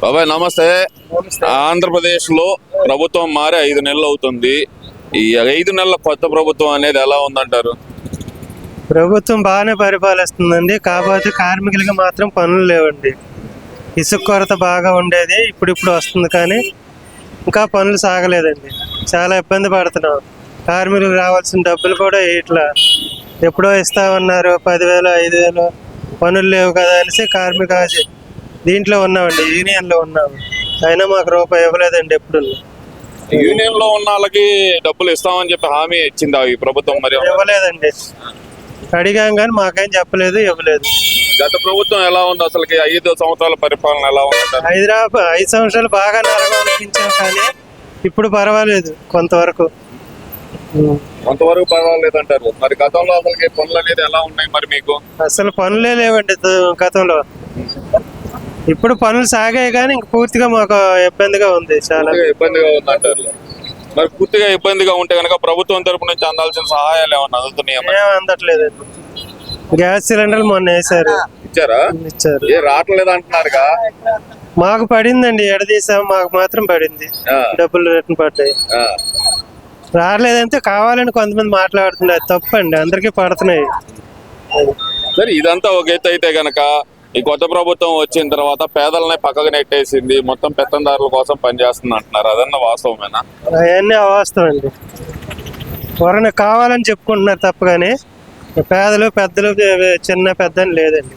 బాబాయ్ నమస్తే. ఆంధ్రప్రదేశ్ లో ప్రభుత్వం మారి 5 నెలలు అవుతుంది. ఈ 5 నెలల కొత్త ప్రభుత్వం అనేది ఎలా ఉందంటారు? ప్రభుత్వం బాగానే పరిపాలిస్తుందండి. కాకపోతే కార్మికులకి మాత్రం పనులు లేవండి. ఇసుక కొరత బాగా ఉండేది, ఇప్పుడు వస్తుంది కానీ ఇంకా పనులు సాగలేదండి. చాలా ఇబ్బంది పడుతున్నాం. కార్మికులకు రావాల్సిన డబ్బులు కూడా ఇట్లా ఎప్పుడో ఇస్తామన్నారు, 10,000 5,000 పనులు లేవు కదా అనేసి కార్మిక దీంట్లో ఉన్నామండి, యూనియన్లో ఉన్నాము. అయినా మాకు రూపాయి ఇవ్వలేదండి. ఎప్పుడు యూనియన్ లో ఉన్న వాళ్ళకి డబ్బులు ఇస్తామని చెప్పి హామీ ఇచ్చిందా ఈ ప్రభుత్వం? మరి ఇవ్వలేదండి. అడిగాం కానీ మాకేం చెప్పలేదు, ఇవ్వలేదు. గత ప్రభుత్వం ఎలా ఉంది అసలుకి? 5 సంవత్సరాల పరిపాలన ఎలా ఉంది? హైదరాబాద్ 5 సంవత్సరాలు బాగా నరకం అనిపించాం కానీ ఇప్పుడు పర్వాలేదు కొంతవరకు పర్వాలేదు అంటారు. మరి గతంలో అసలుకి పనులు అనేది ఎలా ఉన్నాయి మరి మీకు? అసలు పనులే లేవండి గతంలో. ఇప్పుడు పనులు సాగాయి కానీ ఇంక పూర్తిగా మాకు ఇబ్బందిగా ఉంది, చాలా ఇబ్బందిగా ఉంది అంటారు. మరి పూర్తిగా ఇబ్బందిగా ఉంటే కనుక ప్రభుత్వం తరపు నుంచి అందాల్సిన సహాయాలు ఏమన్నా అందుతున్నాయా? ఏం అందట్లేదండి. గ్యాస్ సిలిండర్లు మొన్న వేసారు, ఇచ్చారు. రావట్లేదు అంటున్నారుగా. మాకు పడిందండి, ఎడదీసాం, మాకు మాత్రం పడింది. డబ్బులు రిటర్న్ పడ్డాయి. రాలేదంటే కావాలని కొంతమంది మాట్లాడుతున్నారు, తప్పండి. అందరికీ పడుతున్నాయి. సరే, ఇదంతా ఒక ఎత్తు అయితే గనక ఈ కొత్త ప్రభుత్వం వచ్చిన తర్వాత పేదలనే పక్కకు నెట్టేసింది, మొత్తం పెత్తందారుల కోసం పనిచేస్తుంది అంటున్నారు. అదన్నా వాస్తవమేనా? అవన్నీ అవాస్తవం అండి. ఎవరైనా కావాలని చెప్పుకుంటున్నారు తప్ప కానీ పేదలు పెద్దలు చిన్న పెద్ద అని లేదండి.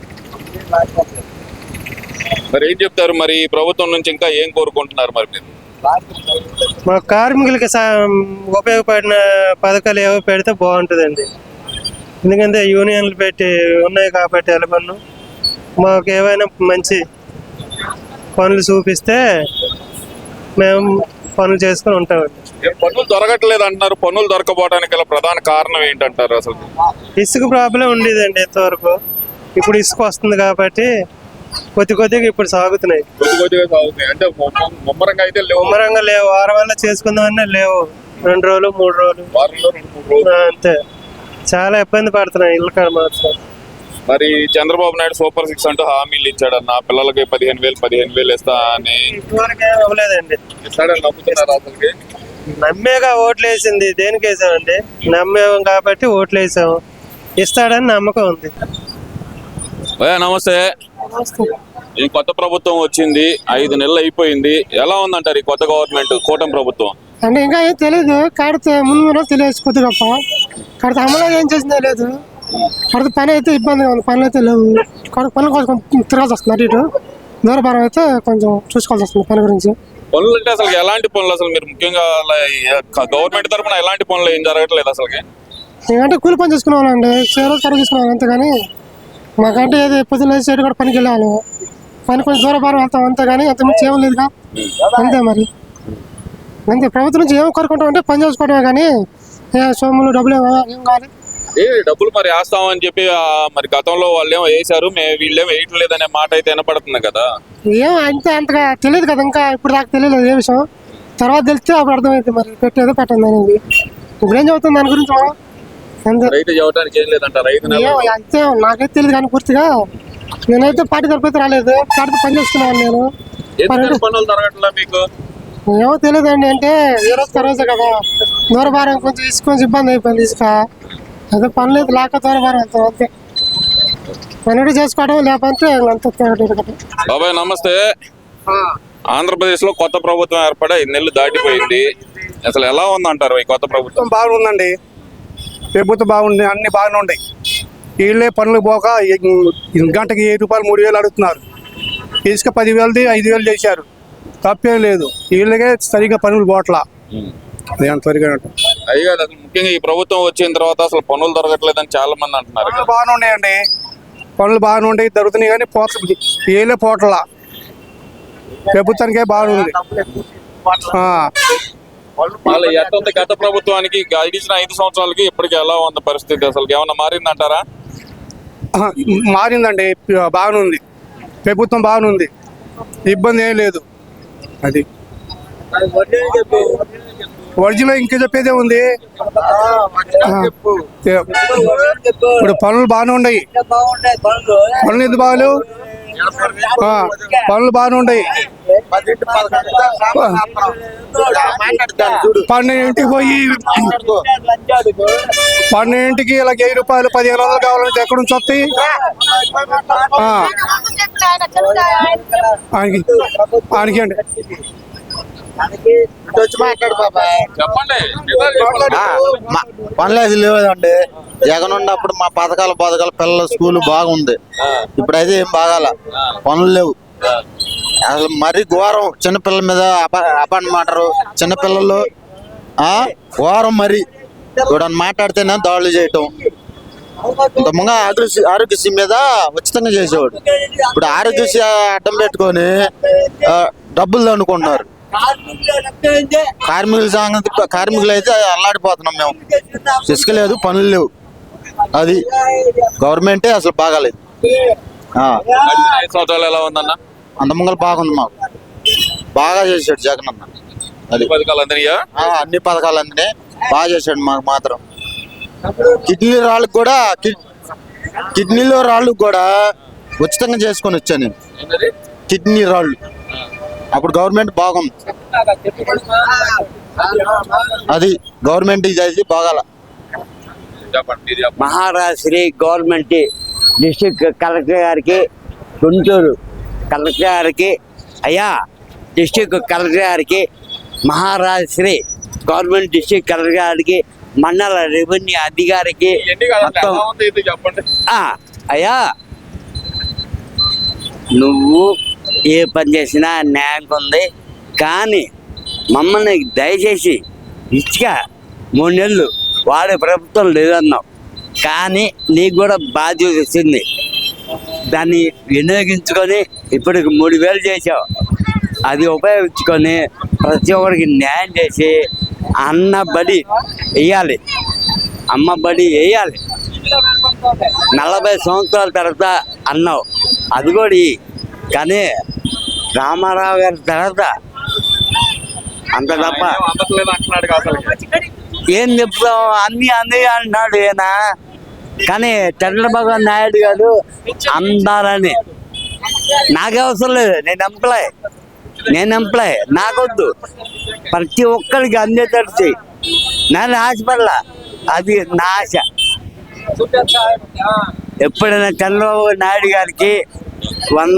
మరి ఏం చెప్తారు? మరి ఈ ప్రభుత్వం నుంచి ఇంకా ఏం కోరుకుంటున్నారు మరి మీరు? మా కార్మికులకి ఉపయోగపడిన పథకాలు ఏవో పెడితే బాగుంటుందండి. ఎందుకంటే యూనియన్లు పెట్టి ఉన్నాయి కాబట్టి ఎలబన్ను మాకు ఏవైనా మంచి పనులు చూపిస్తే మేము పనులు చేసుకుని ఉంటామండి. పనులు దొరకట్లేదు అంటున్నారు. పనులు దొరకపోవడానికి గల ప్రధాన కారణం ఏంటంటారు? అసలు ఇసుక ప్రాబ్లం ఉండేదండి ఇంతవరకు. ఇప్పుడు ఇసుక వస్తుంది కాబట్టి కొద్దిగా ఇప్పుడు సాగుతున్నాయి. అంటే ముమ్మరంగా అయితే లేవు. ముమ్మరంగా లేవు. 6 వల్ల చేసుకుందామన్నా లేవు. 2 రోజులు 3 రోజులు అంతే. చాలా ఇబ్బంది పడుతున్నాయి ఇళ్ళ కాడ మాత్రం. మరి చంద్రబాబు నాయుడు సూపర్ 6 అంటూ హామీలు ఇచ్చాడన్న, పిల్లలకి 15,000 ఇస్తా అని. ఇంతవరకు ఏం అవ్వలేదండి. ఇస్తాడని నమ్ముతున్నారు అసలుకి? నమ్మేగా ఓట్లు వేసింది. దేనికి వేసామండి? నమ్మేం కాబట్టి ఓట్లు వేసాము. ఇస్తాడని నమ్మకం ఉంది. నమస్తే. ఈ కొత్త ప్రభుత్వం వచ్చింది, 5 నెలలు అయిపోయింది. ఎలా ఉందంటారు ఈ కొత్త గవర్నమెంట్, కూటమి ప్రభుత్వం? అంటే ఇంకా ఏం తెలియదు. కాడితే ముందు తెలియదు కొద్ది గొప్ప. కాడితే అమలు ఏం చేసిందో లేదు. కాడితే పని అయితే ఇబ్బందిగా ఉంది. పనులు అయితే లేవు. పనులు కొంచెం తిరగాల్సి వస్తుంది. అటు ఇటు దూరభారం అయితే కొంచెం చూసుకోవాల్సి వస్తుంది పని గురించి. పనులు అంటే అసలు ఎలాంటి పనులు? అసలు మీరు ముఖ్యంగా గవర్నమెంట్ తరఫున ఎలాంటి పనులు ఏం జరగట్లేదు అసలుకి? ఏమంటే కూలి పని చేసుకునే వాళ్ళండి, రోజు కరువు చేసుకునే అంతేగాని మాకంటే ఏది పొద్దున్న సైడ్ కూడా పనికి వెళ్ళేవాళ్ళు. పని కొంచెం దూరభారం వెళ్తాం అంతే కానీ అంత మించి ఏం లేదుగా. అంతే మరి అంతే. ప్రభుత్వం నుంచి ఏం కోరుకుంటాం అంటే పని చేసుకోవడమే కానీ సొమ్ములు డబ్బులు ఏం కావాలి. డబ్బులు మరి వేస్తామని చెప్పి మరి గతంలో వాళ్ళు ఏమో వేసారు, వీళ్ళేమో వేయట్లేదు అనే మాట అయితే వినపడుతుంది కదా. ఏం అంతే అంతగా తెలియదు కదా. ఇంకా ఇప్పుడు దాకా తెలియలేదు ఏ విషయం. తర్వాత తెలిస్తే అప్పుడు అర్థమైంది మరి పెట్టేదో పెట్టండి అనేది. ఇప్పుడు ఏం చదువుతుంది దాని గురించి రైతు చదవడానికి ఏం లేదంటారు. అంతే నాకైతే తెలియదు కానీ పూర్తిగా. నేనైతే పార్టీ తరపు రాలేదు, పార్టీ పని చేసుకున్నాను నేను. పనులు జరగట్లేదు మీకు? ఏమో తెలియదండి. అంటే ఏ రోజు రోజే కదా, దూరభారం కొంచెం కొంచెం ఇబ్బంది అయిపోయింది. ఇసుక అదే పని లేదు, లేక దూరభారం వెళ్తాం అంతే. పని చేసుకోవడం లేకపోతే అంత. బాబాయ్ నమస్తే. ఆంధ్రప్రదేశ్ లో కొత్త ప్రభుత్వం ఏర్పడి 5 నెలలు దాటిపోయింది. అసలు ఎలా ఉందంటారు ఈ కొత్త ప్రభుత్వం? బాగుందండి. ప్రభుత్వం బాగుంది, అన్ని బాగానే ఉన్నాయి. వీళ్ళే పనులు పోక గంటకి 7 రూపాయలు 3,000 అడుగుతున్నారు. ఇసుక 10,000ది 5,000 చేశారు. తప్పేం లేదు. వీళ్ళకే సరిగ్గా పనులు పోట్లా. ముఖ్యంగా ఈ ప్రభుత్వం వచ్చిన తర్వాత అసలు పనులు దొరకట్లేదని చాలా మంది అంటున్నారు. పనులు బాగానే ఉన్నాయండి, పనులు బాగానే ఉన్నాయి, దొరుకుతున్నాయి కానీ వీళ్ళే పోట్లా. ప్రభుత్వానికే బాగుంది. గత ప్రభుత్వానికి గడిచిన 5 సంవత్సరాలకి ఇప్పటికి ఎలా ఉంది పరిస్థితి? అసలు ఏమన్నా మారిందంటారా? మారిందండి, బాగానే ఉంది. ప్రభుత్వం బాగానే ఉంది, ఇబ్బంది ఏం లేదు. అది ఒరిజినల్ ఇంకా చెప్పేదే ఉంది. ఇప్పుడు పనులు బాగానే ఉన్నాయి. పనులు ఎందుకు బాగాలేవు? పనులు బాగానే ఉన్నాయి. 12ంటికి పోయి 12ంటికి ఇలా 1000 రూపాయలు 1500 కావాలంటే ఎక్కడి నుంచి వస్తాయి? ఆయనకండి చెప్పండి. పనులు అది లేదండి. జగన్ ఉన్నప్పుడు మా పథకాలు పిల్లల స్కూల్ బాగుంది. ఇప్పుడైతే ఏం బాగాల, పనులు లేవు అసలు. మరీ ఘోరం, చిన్నపిల్లల మీద అపాయింట్మెంటారు. చిన్నపిల్లలు ఘోరం. మరి ఇప్పుడు మాట్లాడితేనే దాడులు చేయటం. ఇంతకుముందు ఆరోగ్యశ్రీ మీద ఉచితంగా చేసేవాడు. ఇప్పుడు ఆరోగ్యశ్రీ అడ్డం పెట్టుకొని డబ్బులు అనుకుంటున్నారు. కార్మికులు అయితే అల్లాడిపోతున్నాం మేము. ఇసుక లేదు, పనులు లేవు. అది గవర్నమెంటే అసలు బాగాలేదు. 5 సంవత్సరాలు ఎలా ఉందన్న? అంతమంగళ బాగుంది, మాకు బాగా చేశాడు జగన్ అన్న. అది పథకాలు అందినయా? అన్ని పథకాలు అందినాయి, బాగా చేశాడు. మాకు మాత్రం కిడ్నీలో రాళ్ళకు కూడా ఉచితంగా చేసుకొని వచ్చాను నేను. కిడ్నీ రాళ్ళు అప్పుడు గవర్నమెంట్ బాగుంది. అది గవర్నమెంట్ ఇది బాగాల. మహారాష్ట్ర గవర్నమెంట్ డిస్ట్రిక్ట్ కలెక్టర్ గారికి, గుంటూరు కలెక్టర్ గారికి, అయ్యా డిస్ట్రిక్ట్ కలెక్టర్ గారికి, మహారాష్ట్ర గవర్నమెంట్ డిస్ట్రిక్ట్ కలెక్టర్ గారికి, మండల రెవెన్యూ అధికారికి మొత్తం అయ్యా, నువ్వు ఏ పని చేసినా న్యాయంగా ఉంది. కానీ మమ్మల్ని దయచేసి ఇసుక 3 నెలలు వాడే ప్రభుత్వం లేదన్నావు, కానీ నీకు కూడా బాధ్యత వచ్చింది. దాన్ని వినియోగించుకొని ఇప్పటికి 3000 చేసావు. అది ఉపయోగించుకొని ప్రతి ఒక్కరికి న్యాయం చేసి అమ్మ బడి వేయాలి. 40 సంవత్సరాల తర్వాత అన్నావు, అది కూడా. కానీ రామారావు గారి తర్వాత అంత తప్ప ఏం చెప్తాం, అన్ని అంటున్నాడు ఈయన. కానీ చంద్రబాబు నాయుడు గారు అందాలని నాకే అవసరం లేదు. నేను ఎంప్లాయ్, నాకొద్దు. ప్రతి ఒక్కరికి అందేటట్టు చెయ్యి. నేను ఆశపడలా, అది నా ఆశ. ఎప్పుడైనా చంద్రబాబు నాయుడు గారికి 1